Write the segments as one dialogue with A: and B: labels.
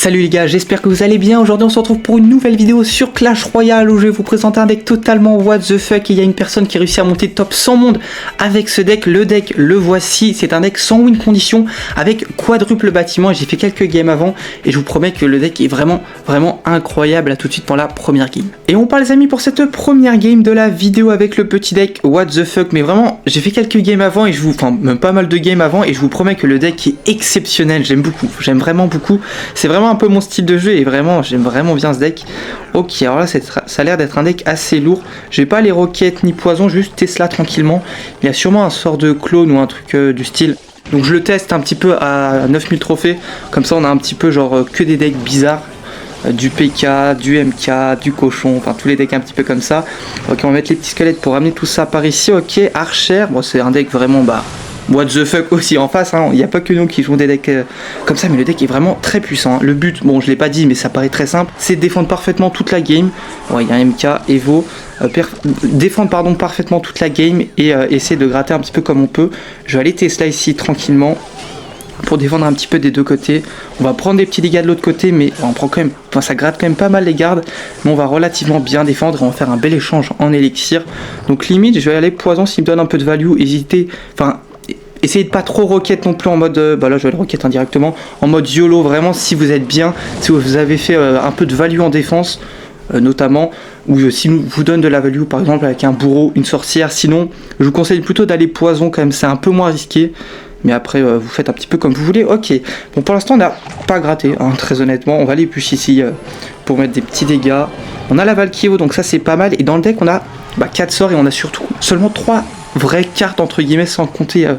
A: Salut les gars, j'espère que vous allez bien. Aujourd'hui on se retrouve pour une nouvelle vidéo sur Clash Royale où je vais vous présenter un deck totalement what the fuck. Et il y a une personne qui a réussi à monter top 100 monde avec ce deck. Le deck, le voici, c'est un deck sans win condition avec quadruple bâtiment. J'ai fait quelques games avant et je vous promets que le deck est vraiment incroyable. À tout de suite pour la première game. Et on part les amis pour cette première game de la vidéo avec le petit deck what the fuck. Mais vraiment, j'ai fait quelques games avant et même pas mal de games avant et je vous promets que le deck est exceptionnel. J'aime beaucoup, j'aime vraiment beaucoup. C'est vraiment un peu mon style de jeu et vraiment j'aime vraiment bien ce deck. Ok, alors là ça a l'air d'être un deck assez lourd. Je vais pas les roquettes ni poison, juste Tesla tranquillement. Il y a sûrement un sort de clone ou un truc du style. Donc je le teste un petit peu à 9000 trophées. Comme ça on a un petit peu genre que des decks bizarres. Du PK, du MK, du cochon, enfin tous les decks un petit peu comme ça. Ok, on va mettre les petits squelettes pour ramener tout ça par ici. Ok, Archer, bon c'est un deck vraiment what the fuck aussi en face, hein. Il n'y a pas que nous qui jouons des decks comme ça, mais le deck est vraiment très puissant, hein. Le but, bon je l'ai pas dit mais ça paraît très simple, c'est de défendre parfaitement toute la game. Ouais, il y a un MK, Evo, défendre parfaitement toute la game et essayer de gratter un petit peu comme on peut. Je vais aller Tesla ici tranquillement pour défendre un petit peu des deux côtés. On va prendre des petits dégâts de l'autre côté, mais on prend quand même, ça gratte quand même pas mal les gardes, mais on va relativement bien défendre et on va faire un bel échange en élixir. Donc limite je vais aller poison s'il me donne un peu de value, essayez de pas trop roquette non plus en mode, là je vais le roquette indirectement, en mode YOLO vraiment si vous êtes bien, si vous avez fait un peu de value en défense, notamment, ou si vous donne de la value par exemple avec un bourreau, une sorcière. Sinon je vous conseille plutôt d'aller poison quand même, c'est un peu moins risqué. Mais après, vous faites un petit peu comme vous voulez. Ok, bon pour l'instant on n'a pas gratté, hein, très honnêtement. On va aller push ici pour mettre des petits dégâts. On a la Valkyrie, donc ça c'est pas mal. Et dans le deck on a 4 sorts et on a surtout seulement 3 vraies cartes entre guillemets, sans compter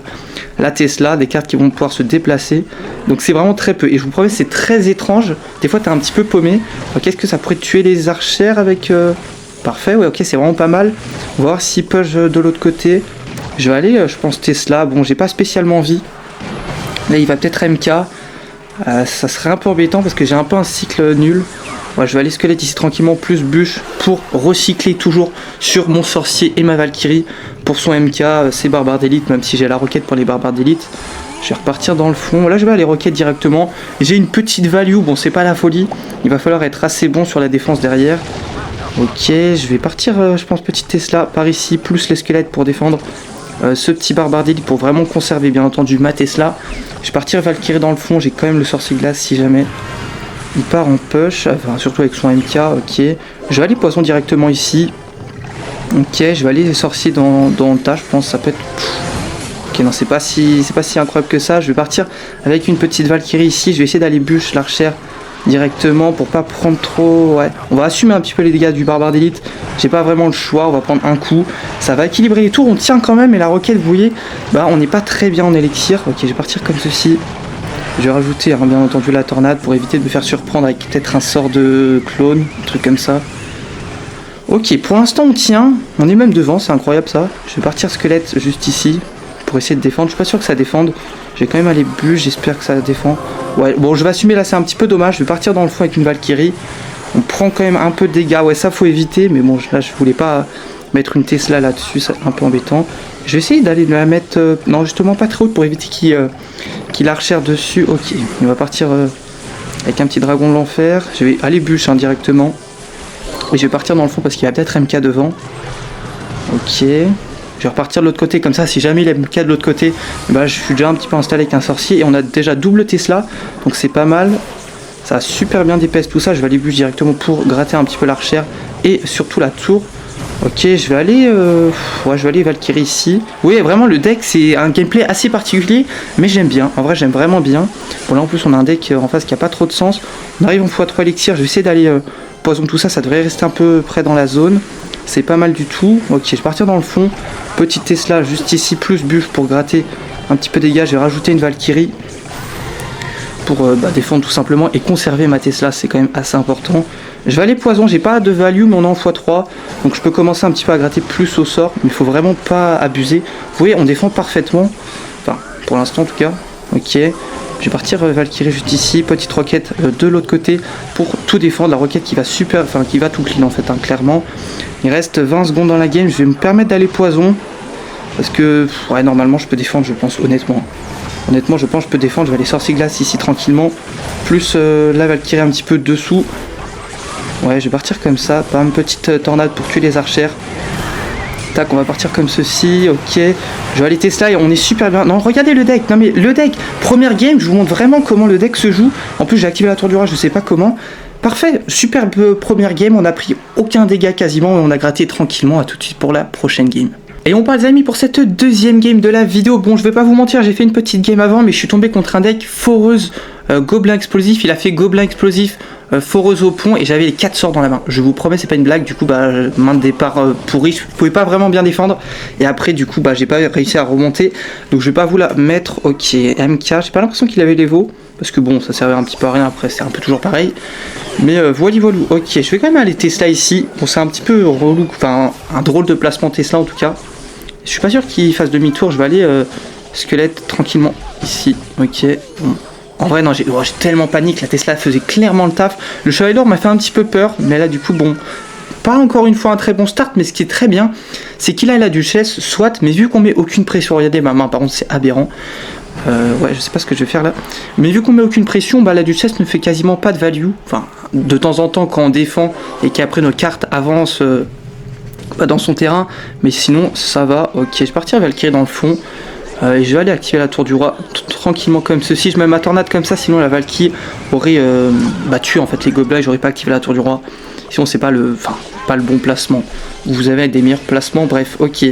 A: la Tesla, des cartes qui vont pouvoir se déplacer. Donc c'est vraiment très peu. Et je vous promets c'est très étrange. Des fois t'es un petit peu paumé. Qu'est-ce que ça pourrait tuer les archères avec... Parfait, ouais ok c'est vraiment pas mal. On va voir s'ils push de l'autre côté. Je vais aller, je pense, Tesla. Bon, j'ai pas spécialement envie. Là, il va peut-être MK. Ça serait un peu embêtant parce que j'ai un peu un cycle nul. Ouais, je vais aller squelette ici tranquillement, plus bûche pour recycler toujours sur mon sorcier et ma Valkyrie. Pour son MK, ses barbares d'élite, même si j'ai la roquette pour les barbares d'élite. Je vais repartir dans le fond. Là, je vais aller roquette directement. J'ai une petite value. Bon, c'est pas la folie. Il va falloir être assez bon sur la défense derrière. Ok, je vais partir, je pense, petite Tesla par ici, plus les squelettes pour défendre. Ce petit barbare d'élite pour vraiment conserver bien entendu ma Tesla. Je vais partir Valkyrie dans le fond, j'ai quand même le sorcier glace si jamais il part en push, enfin surtout avec son MK. Ok, je vais aller poison directement ici. Ok, je vais aller sorcier dans le tas, je pense ça peut être... Ok, non c'est pas si incroyable que ça. Je vais partir avec une petite Valkyrie ici, je vais essayer d'aller bûche l'archère directement pour pas prendre trop. Ouais, on va assumer un petit peu les dégâts du barbare d'élite. J'ai pas vraiment le choix, on va prendre un coup. Ça va équilibrer les tours, on tient quand même. Et la roquette, vous voyez, on n'est pas très bien en élixir. Ok, je vais partir comme ceci. Je vais rajouter bien entendu la tornade pour éviter de me faire surprendre avec peut-être un sort de clone, un truc comme ça. Ok, pour l'instant on tient, on est même devant, c'est incroyable ça. Je vais partir squelette juste ici pour essayer de défendre. Je suis pas sûr que ça défende. Je vais quand même aller bûche, j'espère que ça défend. Ouais, bon je vais assumer là, c'est un petit peu dommage. Je vais partir dans le fond avec une Valkyrie. On prend quand même un peu de dégâts, ouais ça faut éviter. Mais bon là je voulais pas mettre une Tesla là-dessus, c'est un peu embêtant. Je vais essayer d'aller la mettre, non justement pas très haute pour éviter qu'il archère dessus. Ok, on va partir avec un petit dragon de l'enfer. Je vais aller bûche directement. Et je vais partir dans le fond parce qu'il y a peut-être MK devant. Ok. Je vais repartir de l'autre côté, comme ça si jamais il y a MK de l'autre côté, je suis déjà un petit peu installé avec un sorcier. Et on a déjà double Tesla, donc c'est pas mal. Ça a super bien d'épaisse tout ça. Je vais aller bûche directement pour gratter un petit peu l'archère et surtout la tour. Ok, je vais aller Valkyrie ici. Oui, vraiment le deck c'est un gameplay assez particulier, mais j'aime bien. En vrai, j'aime vraiment bien. Bon là en plus on a un deck en face qui a pas trop de sens. On arrive en x3 élixir. Je vais essayer d'aller poison tout ça. Ça devrait rester un peu près dans la zone. C'est pas mal du tout. Ok, je vais partir dans le fond. Petite Tesla juste ici, plus bûche pour gratter un petit peu de dégâts. Je vais rajouter une Valkyrie pour défendre tout simplement et conserver ma Tesla. C'est quand même assez important. Je vais aller poison, j'ai pas de value mais on est en x3. Donc je peux commencer un petit peu à gratter plus au sort. Mais il faut vraiment pas abuser. Vous voyez, on défend parfaitement. Enfin, pour l'instant en tout cas. Ok. Je vais partir Valkyrie juste ici, petite roquette de l'autre côté pour tout défendre. La roquette qui va qui va tout clean en fait, clairement. Il reste 20 secondes dans la game, je vais me permettre d'aller poison. Parce que, ouais, normalement je peux défendre, je pense, honnêtement. Honnêtement, je pense que je peux défendre. Je vais aller sorcier glace ici tranquillement. Plus la Valkyrie un petit peu dessous. Ouais, je vais partir comme ça. Pas une petite tornade pour tuer les archères. Tac, on va partir comme ceci. Ok. Je vais aller Tesla et on est super bien. Non, regardez le deck. Non, mais le deck. Première game, je vous montre vraiment comment le deck se joue. En plus, j'ai activé la tour du roi, je sais pas comment. Parfait. Superbe première game. On a pris aucun dégât quasiment et on a gratté tranquillement. À tout de suite pour la prochaine game. Et on part les amis pour cette deuxième game de la vidéo. Bon, je vais pas vous mentir, j'ai fait une petite game avant, mais je suis tombé contre un deck foreuse gobelin explosif. Il a fait gobelin explosif, foreuse au pont et j'avais les 4 sorts dans la main. Je vous promets, c'est pas une blague. Du coup, main de départ pourrie, je pouvais pas vraiment bien défendre. Et après, du coup, j'ai pas réussi à remonter. Donc je vais pas vous la mettre. Ok, MK, j'ai pas l'impression qu'il avait les veaux. Parce que bon, ça servait un petit peu à rien, après c'est un peu toujours pareil. Mais voilà. Ok, je vais quand même aller Tesla ici. Bon, c'est un petit peu relou, enfin un drôle de placement Tesla en tout cas. Je suis pas sûr qu'il fasse demi-tour, je vais aller squelette tranquillement ici. Ok, bon. En vrai non, j'ai tellement panique, la Tesla faisait clairement le taf. Le chevalier d'or m'a fait un petit peu peur, mais là du coup bon, pas encore une fois un très bon start, mais ce qui est très bien, c'est qu'il a la duchesse, soit, mais vu qu'on met aucune pression, regardez ma main par contre c'est aberrant. Ouais, je sais pas ce que je vais faire là. Mais vu qu'on met aucune pression, la duchesse ne fait quasiment pas de value. Enfin, de temps en temps quand on défend et qu'après nos cartes avancent dans son terrain. Mais sinon, ça va. Ok, je vais partir Valkyrie dans le fond. Et je vais aller activer la tour du roi tranquillement comme ceci. Je mets ma tornade comme ça, sinon la Valkyrie aurait battu en fait les gobelins et j'aurais pas activé la tour du roi. Sinon, c'est pas le bon placement. Vous avez des meilleurs placements, bref, ok.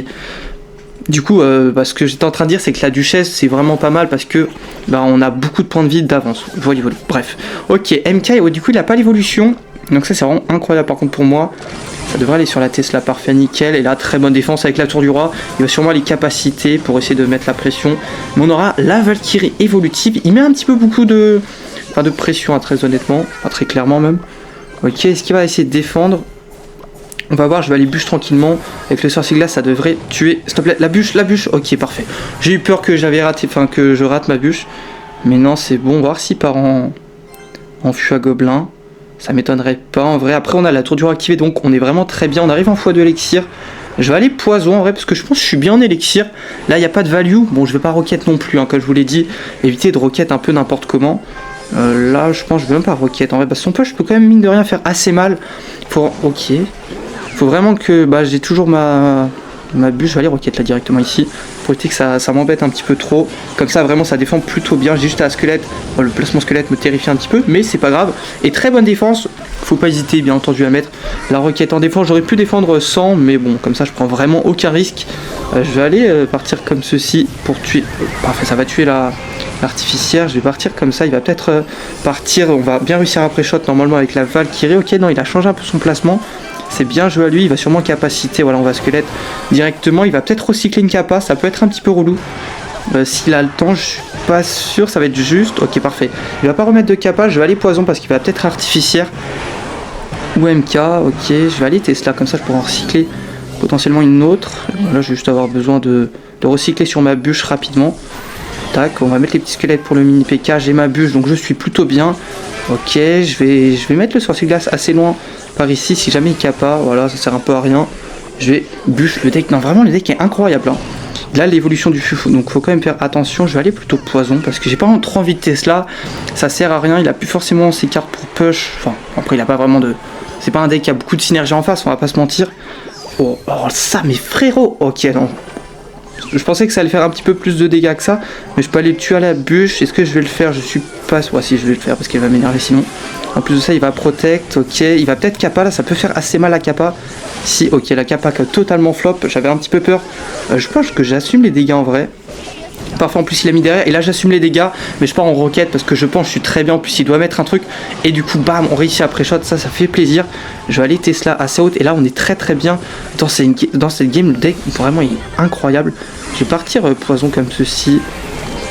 A: Du coup, ce que j'étais en train de dire, c'est que la duchesse, c'est vraiment pas mal parce que on a beaucoup de points de vie d'avance. Voilà. Bref, ok, MK, du coup, il n'a pas l'évolution. Donc ça, c'est vraiment incroyable par contre pour moi. Ça devrait aller sur la Tesla, parfait, nickel. Et là, très bonne défense avec la tour du roi. Il va sûrement les capacités pour essayer de mettre la pression. Mais on aura la Valkyrie évolutive. Il met un petit peu beaucoup de pression, hein, très honnêtement. Pas très clairement même. Ok, est-ce qu'il va essayer de défendre? On va voir, je vais aller bûche tranquillement. Avec le sorcier glace, ça devrait tuer. S'il te plaît, la bûche. Ok, parfait. J'ai eu peur que j'avais raté, que je rate ma bûche. Mais non, c'est bon. On va voir s'il part en fût à gobelin. Ça m'étonnerait pas en vrai. Après, on a la tour du roi activée, donc on est vraiment très bien. On arrive en x2 élixir. Je vais aller poison en vrai, parce que je pense que je suis bien en élixir. Là, il n'y a pas de value. Bon, je vais pas roquette non plus, hein, comme je vous l'ai dit. Éviter de roquette un peu n'importe comment. Là, je pense que je vais même pas roquette en vrai. Parce que son push, je peux quand même, mine de rien, faire assez mal. Ok. Faut vraiment que j'ai toujours ma bûche. Je vais aller roquette là directement ici pour éviter que ça m'embête un petit peu trop. Comme ça vraiment ça défend plutôt bien. J'ai juste à la squelette. Le placement squelette me terrifie un petit peu, mais c'est pas grave. Et très bonne défense. Faut pas hésiter bien entendu à mettre la roquette en défense. J'aurais pu défendre sans, mais bon comme ça je prends vraiment aucun risque. Je vais aller partir comme ceci pour tuer. Parfait, ça va tuer l'artificière. Je vais partir comme ça. Il va peut-être partir. On va bien réussir après shot normalement avec la Valkyrie. Ok, non, il a changé un peu son placement. C'est bien joué à lui, il va sûrement capacité, voilà on va squelette directement, il va peut-être recycler une capa, ça peut être un petit peu relou. S'il a le temps, je suis pas sûr, ça va être juste, ok parfait. Il va pas remettre de capa, je vais aller poison parce qu'il va peut-être artificière. Ou MK, ok, je vais aller Tesla, comme ça je pourrai en recycler potentiellement une autre. Là je vais juste avoir besoin de recycler sur ma bûche rapidement. Tac, on va mettre les petits squelettes pour le mini PK, j'ai ma bûche donc je suis plutôt bien. Ok, je vais mettre le sorcier glace assez loin par ici si jamais il capa, voilà ça sert un peu à rien. Je vais bûche le deck, non vraiment le deck est incroyable hein. Là l'évolution du fufou, donc faut quand même faire attention, je vais aller plutôt poison parce que j'ai pas trop envie de Tesla, ça sert à rien, il a plus forcément ses cartes pour push, enfin après il a pas vraiment de... C'est pas un deck qui a beaucoup de synergie en face, on va pas se mentir. Oh ça mais frérot, ok non. Je pensais que ça allait faire un petit peu plus de dégâts que ça, mais je peux aller le tuer à la bûche. Est-ce que je vais le faire? Je suis pas... Ouais, si je vais le faire parce qu'il va m'énerver sinon. En plus de ça, il va protect, ok. Il va peut-être kappa, là, ça peut faire assez mal à kappa. Si, ok, la kappa qui a totalement flop. J'avais un petit peu peur. Je pense que j'assume les dégâts en vrai. Parfois en plus il a mis derrière et là j'assume les dégâts mais je pars en roquette parce que je pense que je suis très bien. En plus il doit mettre un truc et du coup bam on réussit après shot, ça fait plaisir. Je vais aller Tesla assez haute et là on est très bien dans cette game. Le deck vraiment il est incroyable. Je vais partir poison comme ceci.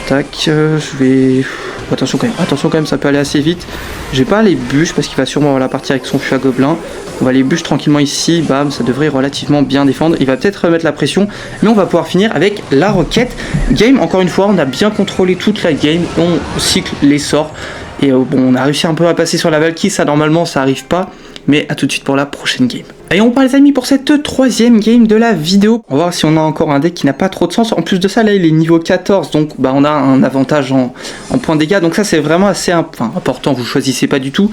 A: Tac, je vais... Attention quand même, ça peut aller assez vite. Je vais pas aller bûche parce qu'il va sûrement la partir avec son fût à gobelin. On va aller bûche tranquillement ici, bam, ça devrait relativement bien défendre. Il va peut-être remettre la pression, mais on va pouvoir finir avec la roquette. Game, encore une fois, on a bien contrôlé toute la game, on cycle les sorts. Et bon, on a réussi un peu à passer sur la Valkyrie, ça normalement ça arrive pas. Mais à tout de suite pour la prochaine game. Et on part les amis pour cette troisième game de la vidéo. On va voir si on a encore un deck qui n'a pas trop de sens. En plus de ça, là il est niveau 14, donc bah, on a un avantage en points de dégâts. Donc ça c'est vraiment assez important, vous choisissez pas du tout.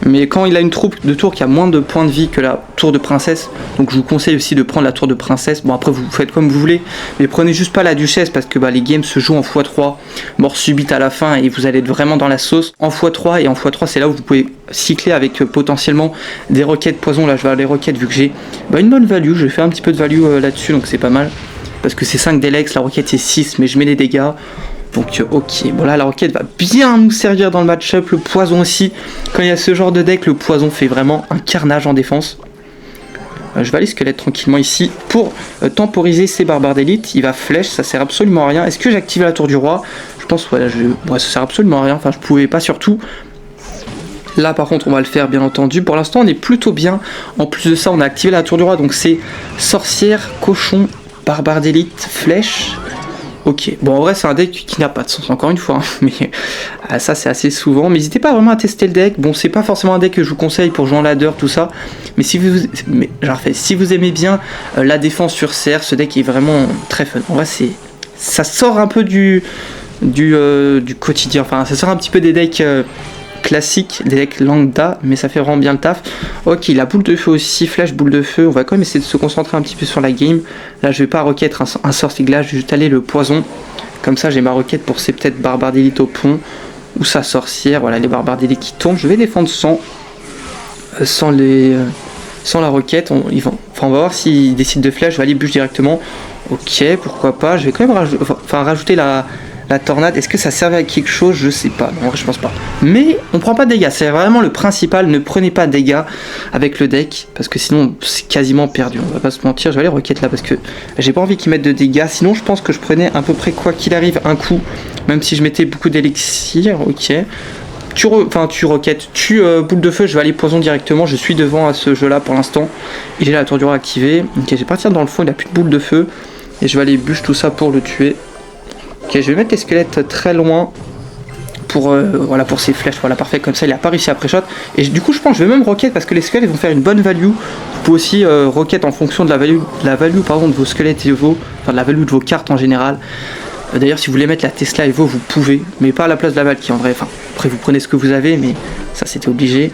A: Mais quand il a une troupe de tour qui a moins de points de vie que la tour de princesse, donc je vous conseille aussi de prendre la tour de princesse. Bon après vous faites comme vous voulez, mais prenez juste pas la duchesse parce que bah, les games se jouent en x3, mort subite à la fin et vous allez être vraiment dans la sauce. En x3 et en x3 c'est là où vous pouvez cycler avec potentiellement des roquettes poison. Là je vais aller roquettes vu que j'ai une bonne value, je vais faire un petit peu de value là-dessus, donc c'est pas mal. Parce que c'est 5 d'Elex, la roquette c'est 6, mais je mets les dégâts. Donc ok, bon là la roquette va bien nous servir dans le match-up, le poison aussi. Quand il y a ce genre de deck, le poison fait vraiment un carnage en défense. Je vais aller squelette tranquillement ici pour temporiser ces barbares d'élite. Il va flèche, ça sert absolument à rien. Est-ce que j'active la tour du roi? Je pense voilà, ça sert absolument à rien, enfin je pouvais pas surtout. Là par contre on va le faire bien entendu. Pour l'instant on est plutôt bien. En plus de ça on a activé la tour du roi. Donc c'est sorcière, cochon, barbare d'élite, flèche. Ok, bon en vrai c'est un deck qui n'a pas de sens encore une fois. Hein, mais ça c'est assez souvent. Mais n'hésitez pas vraiment à tester le deck. Bon c'est pas forcément un deck que je vous conseille pour jouer en ladder tout ça. Mais si vous aimez bien la défense sur serre, ce deck est vraiment très fun. En vrai ça sort un peu du quotidien. Enfin ça sort un petit peu des decks... classique, des decks lambda, mais ça fait vraiment bien le taf. Ok, la boule de feu aussi, flèche, boule de feu. On va quand même essayer de se concentrer un petit peu sur la game. Là, je vais pas roquette un sorcier glace, je vais juste aller le poison. Comme ça, j'ai ma roquette pour ces peut-être barbares d'élite au pont ou sa sorcière. Voilà, les barbares d'élite qui tombent. Je vais défendre sans la roquette. On va voir s'il décide de flèche. Je vais aller bûche directement. Ok, pourquoi pas. Je vais quand même rajouter la tornade. Est-ce que ça servait à quelque chose? Je sais pas. Non, je pense pas. Mais on prend pas de dégâts. C'est vraiment le principal. Ne prenez pas de dégâts avec le deck. Parce que sinon, c'est quasiment perdu. On va pas se mentir. Je vais aller roquette là parce que j'ai pas envie qu'ils mettent de dégâts. Sinon, je pense que je prenais à peu près quoi qu'il arrive un coup. Même si je mettais beaucoup d'élixir. Ok. Tu roquettes. Boule de feu. Je vais aller poison directement. Je suis devant à ce jeu là pour l'instant. Il est la tour du roi activée. Ok, je vais partir dans le fond. Il a plus de boule de feu. Et je vais aller bûche tout ça pour le tuer. Ok, je vais mettre les squelettes très loin pour ces flèches. Voilà, parfait, comme ça il a pas réussi à pré-shot. Et du coup je pense que je vais même roquette parce que les squelettes vont faire une bonne value. Vous pouvez aussi roquette en fonction de la value de vos squelettes et de la value de vos cartes en général. D'ailleurs si vous voulez mettre la Tesla Evo vous pouvez, mais pas à la place de la Valkyrie en vrai. Enfin, après vous prenez ce que vous avez, mais ça c'était obligé.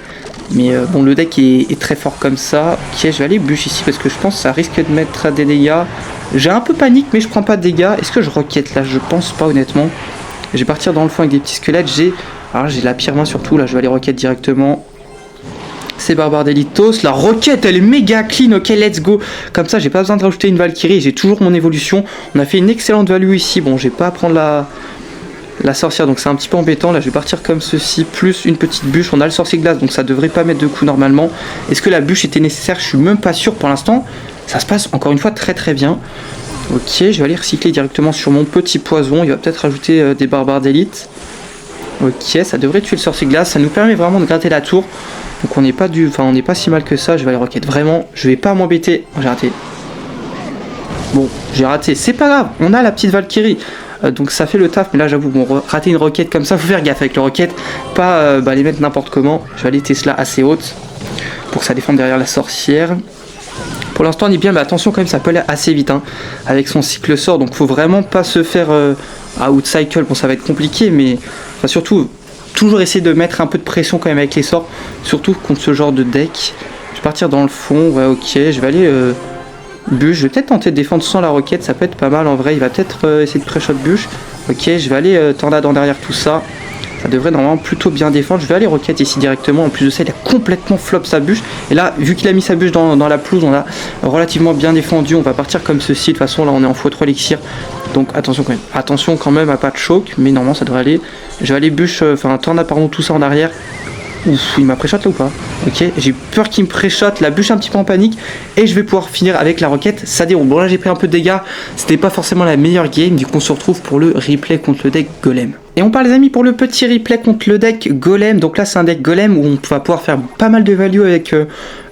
A: Mais bon, le deck est très fort comme ça. Ok, je vais aller bûche ici parce que je pense que ça risque de mettre des dégâts. J'ai un peu panique mais je prends pas de dégâts. Est-ce que je roquette là? Je pense pas honnêtement. Je vais partir dans le fond avec des petits squelettes. J'ai la pire main surtout. Là je vais aller roquette directement. C'est barbare d'Elitos. La roquette elle est méga clean. Ok, let's go. Comme ça j'ai pas besoin de rajouter une Valkyrie. J'ai toujours mon évolution. On a fait une excellente value ici. Bon, j'ai pas à prendre la sorcière, donc c'est un petit peu embêtant. Là je vais partir comme ceci, plus une petite bûche. On a le sorcier glace, donc ça devrait pas mettre de coups normalement. Est-ce que la bûche était nécessaire? Je suis même pas sûr pour l'instant. Ça se passe encore une fois très très bien. Ok, je vais aller recycler directement sur mon petit poison. Il va peut-être rajouter des barbares d'élite. Ok, ça devrait tuer le sorcier glace. Ça nous permet vraiment de gratter la tour. Donc on n'est pas si mal que ça. Je vais aller roquette vraiment. Je vais pas m'embêter. J'ai raté. Bon, j'ai raté. C'est pas grave. On a la petite Valkyrie. Donc ça fait le taf, mais là j'avoue, bon, rater une roquette comme ça, faut faire gaffe avec le roquette, pas les mettre n'importe comment. Je vais aller Tesla assez haute pour que ça défende derrière la sorcière. Pour l'instant on est bien, mais attention quand même, ça peut aller assez vite hein, avec son cycle sort, donc faut vraiment pas se faire outcycle. Bon, ça va être compliqué, mais surtout toujours essayer de mettre un peu de pression quand même avec les sorts, surtout contre ce genre de deck. Je vais partir dans le fond. Ouais, ok, je vais aller bûche. Je vais peut-être tenter de défendre sans la roquette, ça peut être pas mal en vrai. Il va peut-être essayer de pré-shot bûche. Ok, je vais aller tornade en derrière tout ça. Ça devrait normalement plutôt bien défendre. Je vais aller roquette ici directement. En plus de ça, il a complètement flop sa bûche. Et là, vu qu'il a mis sa bûche dans la pelouse, on a relativement bien défendu. On va partir comme ceci. De toute façon, là, on est en x3 élixir. Donc attention quand même. Attention quand même à pas de choc. Mais normalement, ça devrait aller. Je vais aller bûche, tornade, pardon, tout ça en arrière. Ouf, il m'a pré-shot là ou pas? Ok, j'ai peur qu'il me pré-shot, la bûche un petit peu en panique. Et je vais pouvoir finir avec la roquette, ça déroule. Bon là j'ai pris un peu de dégâts, c'était pas forcément la meilleure game. Du coup on se retrouve pour le replay contre le deck Golem. Et on part les amis pour le petit replay contre le deck Golem. Donc là c'est un deck Golem où on va pouvoir faire pas mal de value avec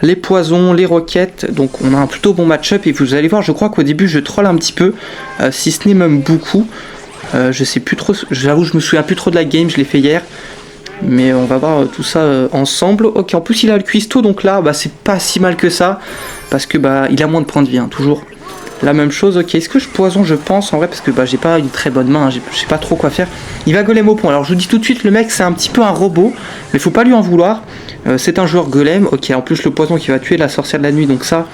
A: les poisons, les roquettes. Donc on a un plutôt bon match-up. Et vous allez voir, je crois qu'au début je troll un petit peu, si ce n'est même beaucoup. Je sais plus trop, j'avoue je me souviens plus trop de la game, je l'ai fait hier. Mais on va voir tout ça ensemble. Ok, en plus il a le cuistot, donc là bah, c'est pas si mal que ça. Parce que bah il a moins de points de vie, hein, toujours la même chose. Ok, est-ce que je poison? Je pense en vrai, parce que bah, j'ai pas une très bonne main, hein, je sais pas trop quoi faire. Il va golem au pont. Alors je vous dis tout de suite, le mec c'est un petit peu un robot, mais faut pas lui en vouloir. C'est un joueur golem. Ok, en plus le poison qui va tuer la sorcière de la nuit, donc ça,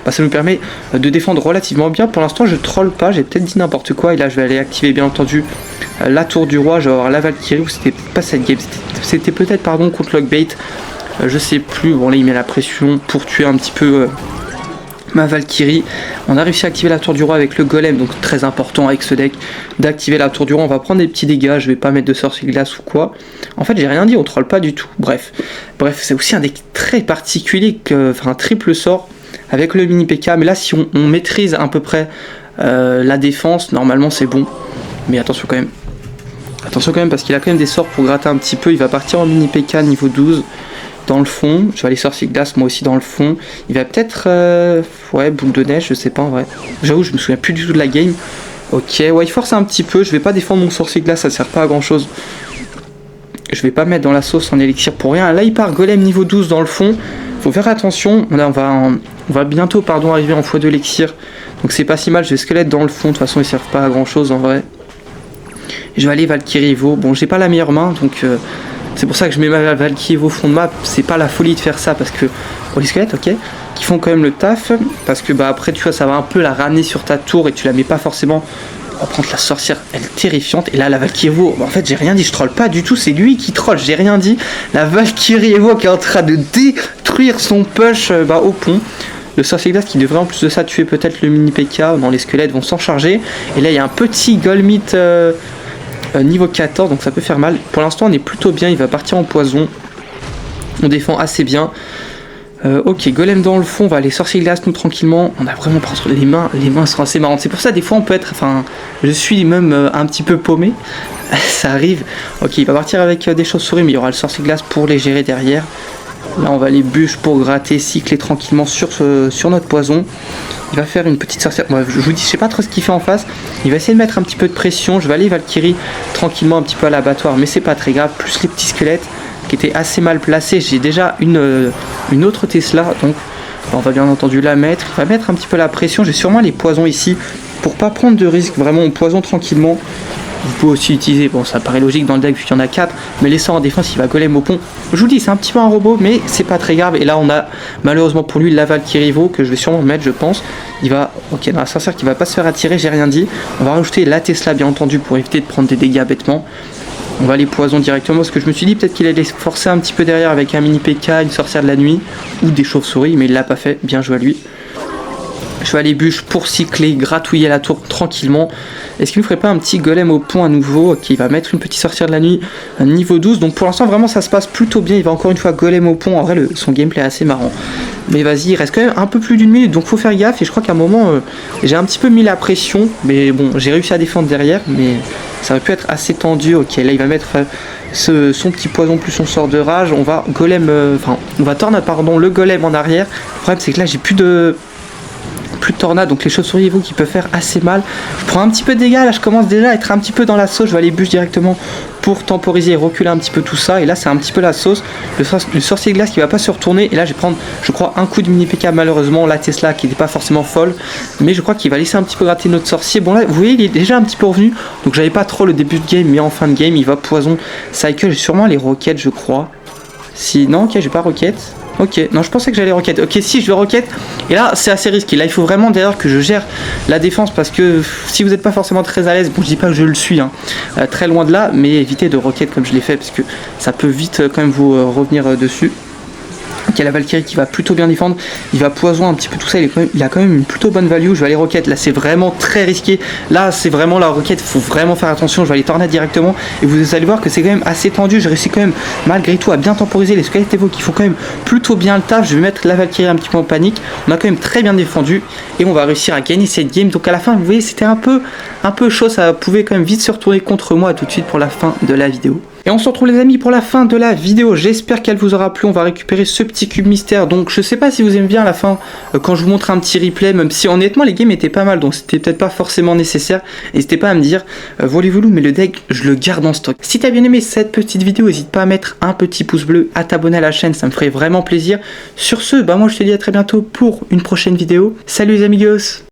A: bah, ça nous permet de défendre relativement bien. Pour l'instant je troll pas, j'ai peut-être dit n'importe quoi. Et là je vais aller activer bien entendu la tour du roi. Je vais avoir la Valkyrie, ou c'était pas cette game, c'était peut-être pardon contre Lockbait, je sais plus. Bon là il met la pression pour tuer un petit peu ma Valkyrie. On a réussi à activer la tour du roi avec le golem, donc très important avec ce deck d'activer la tour du roi. On va prendre des petits dégâts, je vais pas mettre de sorcier glace ou quoi. En fait j'ai rien dit, on troll pas du tout. Bref, c'est aussi un deck très particulier, enfin un triple sort avec le mini PK. Mais là si on maîtrise à peu près la défense, normalement c'est bon. Mais attention quand même parce qu'il a quand même des sorts pour gratter un petit peu. Il va partir en mini PK niveau 12 dans le fond. Je vais aller sorcier glace moi aussi dans le fond. Il va peut-être ouais, boule de neige, je sais pas en vrai. J'avoue je me souviens plus du tout de la game. Ok, ouais il force un petit peu. Je vais pas défendre mon sorcier glace, ça sert pas à grand chose. Je vais pas mettre dans la sauce en élixir pour rien. Là il part golem niveau 12 dans le fond. Faut faire attention. Là on va bientôt arriver en x2 élixir. Donc c'est pas si mal. Je vais squelette dans le fond. De toute façon ils servent pas à grand chose en vrai. Je vais aller Valkyrie Evo. Bon j'ai pas la meilleure main, donc c'est pour ça que je mets ma Valkyrie Evo fond de map. C'est pas la folie de faire ça parce que les squelettes, ok, qui font quand même le taf. Parce que bah après tu vois ça va un peu la ramener sur ta tour et tu la mets pas forcément. Par contre la sorcière elle est terrifiante. Et là la Valkyrie Evo, en fait j'ai rien dit, je troll pas du tout, c'est lui qui troll, j'ai rien dit. La Valkyrie Evo qui est en train de détruire son push au pont. Le sorcier glace qui devrait en plus de ça tuer peut-être le mini PK. Non, les squelettes vont s'en charger. Et là il y a un petit Golmit niveau 14, donc ça peut faire mal. Pour l'instant on est plutôt bien, il va partir en poison. On défend assez bien. Ok, golem dans le fond, on va aller sorcier glace nous tranquillement. On a vraiment pas trop les mains sont assez marrantes. C'est pour ça des fois on peut être, enfin je suis même un petit peu paumé. Ça arrive. Ok, il va partir avec des chauves-souris, mais il y aura le sorcier glace pour les gérer derrière. Là on va les bûches pour gratter, cycler tranquillement sur notre poison. Il va faire une petite sorcière. Moi, je vous dis, je sais pas trop ce qu'il fait en face. Il va essayer de mettre un petit peu de pression. Je vais aller Valkyrie tranquillement un petit peu à l'abattoir, mais c'est pas très grave. Plus les petits squelettes qui étaient assez mal placés. J'ai déjà une autre Tesla, donc on va bien entendu la mettre. Il va mettre un petit peu la pression. J'ai sûrement les poisons ici pour pas prendre de risque. Vraiment, on poison tranquillement. Vous pouvez aussi utiliser, bon ça paraît logique dans le deck vu qu'il y en a 4, mais les sorts en défense il va golem au pont. Je vous dis c'est un petit peu un robot mais c'est pas très grave. Et là on a malheureusement pour lui la Valkyrie Evo que je vais sûrement mettre je pense. Il va, ok dans la sorcière qui va pas se faire attirer, j'ai rien dit. On va rajouter la Tesla bien entendu pour éviter de prendre des dégâts bêtement. On va les poison directement parce que je me suis dit peut-être qu'il allait forcer un petit peu derrière avec un mini PK, une sorcière de la nuit ou des chauves-souris, mais il l'a pas fait, bien joué à lui. Je vais aller bûche pour cycler, gratouiller la tour tranquillement. Est-ce qu'il ne ferait pas un petit golem au pont à nouveau? Ok, il va mettre une petite sorcière de la nuit niveau 12. Donc pour l'instant vraiment ça se passe plutôt bien. Il va encore une fois golem au pont. En vrai son gameplay est assez marrant. Mais vas-y, il reste quand même un peu plus d'une minute. Donc faut faire gaffe. Et je crois qu'à un moment j'ai un petit peu mis la pression. Mais bon, j'ai réussi à défendre derrière. Mais ça aurait pu être assez tendu. Ok, là il va mettre son petit poison plus son sort de rage. On va golem, on va tornade pardon, le golem en arrière. Le problème c'est que là j'ai plus de tornade, donc les chauves-souris Evo qui peuvent faire assez mal. Je prends un petit peu de dégâts, là je commence déjà à être un petit peu dans la sauce. Je vais aller bûche directement pour temporiser et reculer un petit peu tout ça. Et là c'est un petit peu la sauce. Le sorcier glace qui va pas se retourner. Et là je vais prendre je crois un coup de mini PK malheureusement. La Tesla qui n'était pas forcément folle, mais je crois qu'il va laisser un petit peu gratter notre sorcier. Bon là vous voyez il est déjà un petit peu revenu. Donc j'avais pas trop le début de game, mais en fin de game il va poison cycle. J'ai sûrement les roquettes je crois. Si non ok j'ai pas roquette. Ok, non je pensais que j'allais roquette. Ok, si je vais roquette. Et là c'est assez risqué. Là il faut vraiment d'ailleurs que je gère la défense parce que si vous n'êtes pas forcément très à l'aise, bon je dis pas que je le suis, hein, très loin de là, mais évitez de roquette comme je l'ai fait parce que ça peut vite quand même vous revenir dessus. Ok, la Valkyrie qui va plutôt bien défendre. Il va poison un petit peu tout ça. Il a quand même une plutôt bonne value. Je vais aller roquette. Là, c'est vraiment très risqué. Là, c'est vraiment la roquette. Il faut vraiment faire attention. Je vais aller tornade directement. Et vous allez voir que c'est quand même assez tendu. J'ai réussi quand même, malgré tout, à bien temporiser les squelettes Evo qui font quand même plutôt bien le taf. Je vais mettre la Valkyrie un petit peu en panique. On a quand même très bien défendu. Et on va réussir à gagner cette game. Donc, à la fin, vous voyez, c'était un peu chaud. Ça pouvait quand même vite se retourner contre moi. À tout de suite pour la fin de la vidéo. Et on se retrouve les amis pour la fin de la vidéo, j'espère qu'elle vous aura plu. On va récupérer ce petit cube mystère, donc je sais pas si vous aimez bien à la fin quand je vous montre un petit replay, même si honnêtement les games étaient pas mal, donc c'était peut-être pas forcément nécessaire. N'hésitez pas à me dire, voulez-vous, mais le deck je le garde en stock. Si t'as bien aimé cette petite vidéo, n'hésite pas à mettre un petit pouce bleu, à t'abonner à la chaîne, ça me ferait vraiment plaisir. Sur ce, moi je te dis à très bientôt pour une prochaine vidéo. Salut les amigos!